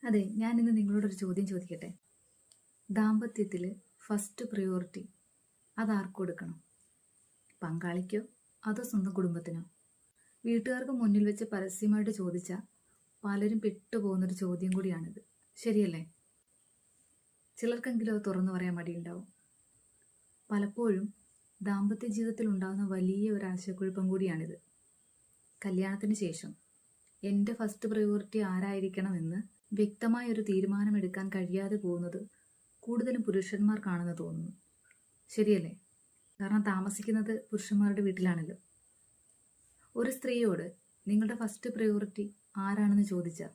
അതെ, ഞാനിന്ന് നിങ്ങളോടൊരു ചോദ്യം ചോദിക്കട്ടെ. ദാമ്പത്യത്തിൽ ഫസ്റ്റ് പ്രയോറിറ്റി അതാർക്ക് കൊടുക്കണം? പങ്കാളിക്കോ അതോ സ്വന്തം കുടുംബത്തിനോ? വീട്ടുകാർക്ക് മുന്നിൽ വെച്ച് പരസ്യമായിട്ട് ചോദിച്ചാൽ പലരും പെട്ടുപോകുന്നൊരു ചോദ്യം കൂടിയാണിത്. ശരിയല്ലേ? ചിലർക്കെങ്കിലും അത് തുറന്നു പറയാൻ മടിയുണ്ടാവും. പലപ്പോഴും ദാമ്പത്യ ജീവിതത്തിൽ ഉണ്ടാകുന്ന വലിയ ഒരു ആശയക്കുഴപ്പം കൂടിയാണിത്. കല്യാണത്തിന് ശേഷം എൻ്റെ ഫസ്റ്റ് പ്രയോറിറ്റി ആരായിരിക്കണമെന്ന് വ്യക്തമായൊരു തീരുമാനമെടുക്കാൻ കഴിയാതെ പോകുന്നത് കൂടുതലും പുരുഷന്മാർക്കാണെന്ന് തോന്നുന്നു. ശരിയല്ലേ? കാരണം താമസിക്കുന്നത് പുരുഷന്മാരുടെ വീട്ടിലാണല്ലോ. ഒരു സ്ത്രീയോട് നിങ്ങളുടെ ഫസ്റ്റ് പ്രയോറിറ്റി ആരാണെന്ന് ചോദിച്ചാൽ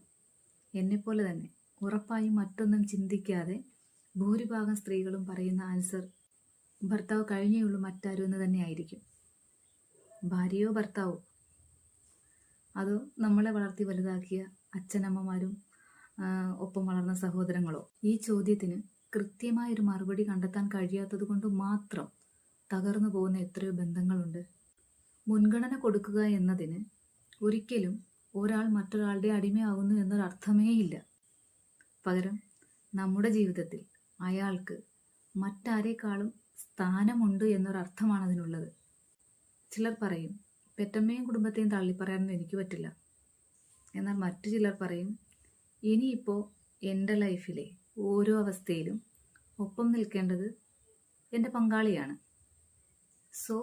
എന്നെപ്പോലെ തന്നെ ഉറപ്പായും മറ്റൊന്നും ചിന്തിക്കാതെ ഭൂരിഭാഗം സ്ത്രീകളും പറയുന്ന ആൻസർ ഭർത്താവ് കഴിഞ്ഞേയുള്ളൂ മറ്റാരും എന്ന് തന്നെ ആയിരിക്കും. ഭാര്യയോ ഭർത്താവോ, അതോ നമ്മളെ വളർത്തി വലുതാക്കിയ അച്ഛനമ്മമാരും ഒപ്പം വളർന്ന സഹോദരങ്ങളോ? ഈ ചോദ്യത്തിന് കൃത്യമായൊരു മറുപടി കണ്ടെത്താൻ കഴിയാത്തത് കൊണ്ട് മാത്രം തകർന്നു പോകുന്ന എത്രയോ ബന്ധങ്ങളുണ്ട്. മുൻഗണന കൊടുക്കുക എന്നതിന് ഒരിക്കലും ഒരാൾ മറ്റൊരാളുടെ അടിമയാകുന്നു എന്നൊരർത്ഥമേ ഇല്ല. പകരം നമ്മുടെ ജീവിതത്തിൽ അയാൾക്ക് മറ്റാരേക്കാളും സ്ഥാനമുണ്ട് എന്നൊരർത്ഥമാണ് അതിനുള്ളത്. ചിലർ പറയും പെറ്റമ്മയും കുടുംബത്തെയും തള്ളിപ്പറയാനൊന്നും എനിക്ക് പറ്റില്ല. എന്നാൽ മറ്റു ചിലർ പറയും ഇനിയിപ്പോൾ എൻ്റെ ലൈഫിലെ ഓരോ അവസ്ഥയിലും ഒപ്പം നിൽക്കേണ്ടത് എൻ്റെ പങ്കാളിയാണ്, സോ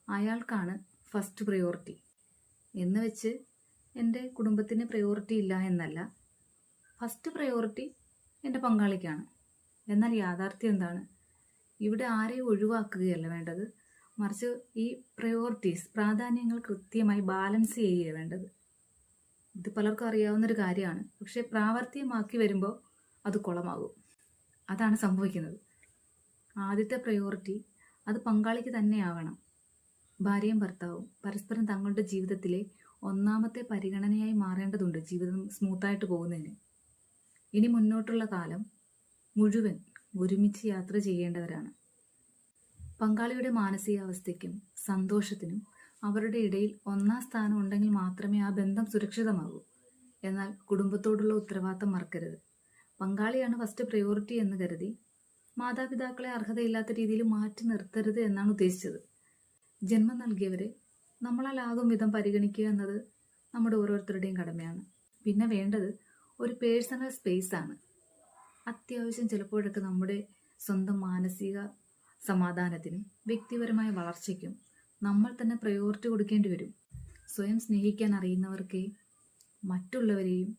അയാൾക്കാണ് ഫസ്റ്റ് പ്രയോറിറ്റി എന്ന് വെച്ച് എൻ്റെ കുടുംബത്തിന് പ്രയോറിറ്റി ഇല്ല എന്നല്ല. ഫസ്റ്റ് പ്രയോറിറ്റി എൻ്റെ പങ്കാളിക്കാണ്. എന്നാൽ യാഥാർത്ഥ്യം എന്താണ്? ഇവിടെ ആരെയും ഒഴിവാക്കുകയല്ല വേണ്ടത്, മറിച്ച് ഈ പ്രാധാന്യങ്ങൾ കൃത്യമായി ബാലൻസ് ചെയ്യുക വേണ്ടത്. ഇത് പലർക്കും അറിയാവുന്നൊരു കാര്യമാണ്. പക്ഷെ പ്രാവർത്തികമാക്കി വരുമ്പോൾ അത് കുളമാകും. അതാണ് സംഭവിക്കുന്നത്. ആദ്യത്തെ പ്രയോറിറ്റി അത് പങ്കാളിക്ക് തന്നെ ആവണം. ഭാര്യയും ഭർത്താവും പരസ്പരം തങ്ങളുടെ ജീവിതത്തിലെ ഒന്നാമത്തെ പരിഗണനയായി മാറേണ്ടതുണ്ട് ജീവിതം സ്മൂത്തായിട്ട് പോകുന്നതിന്. ഇനി മുന്നോട്ടുള്ള കാലം മുഴുവൻ ഒരുമിച്ച് യാത്ര ചെയ്യേണ്ടവരാണ്. പങ്കാളിയുടെ മാനസികാവസ്ഥയ്ക്കും സന്തോഷത്തിനും അവരുടെ ഇടയിൽ ഒന്നാം സ്ഥാനം ഉണ്ടെങ്കിൽ മാത്രമേ ആ ബന്ധം സുരക്ഷിതമാകൂ. എന്നാൽ കുടുംബത്തോടുള്ള ഉത്തരവാദിത്തം മറക്കരുത്. പങ്കാളിയാണ് ഫസ്റ്റ് പ്രയോറിറ്റി എന്ന് കരുതി മാതാപിതാക്കളെ അർഹതയില്ലാത്ത രീതിയിൽ മാറ്റി നിർത്തരുത് എന്നാണ് ഉദ്ദേശിച്ചത്. ജന്മം നൽകിയവരെ നമ്മളാലാകും വിധം പരിഗണിക്കുക എന്നത് നമ്മുടെ ഓരോരുത്തരുടെയും കടമയാണ്. പിന്നെ വേണ്ടത് ഒരു പേഴ്സണൽ സ്പേസ് ആണ്. അത്യാവശ്യം ചിലപ്പോഴൊക്കെ നമ്മുടെ സ്വന്തം മാനസിക സമാധാനത്തിനും വ്യക്തിപരമായ വളർച്ചയ്ക്കും നമ്മൾ തന്നെ പ്രയോറിറ്റി കൊടുക്കേണ്ടി വരും. സ്വയം സ്നേഹിക്കാൻ അറിയുന്നവർക്കേ മറ്റുള്ളവരെയും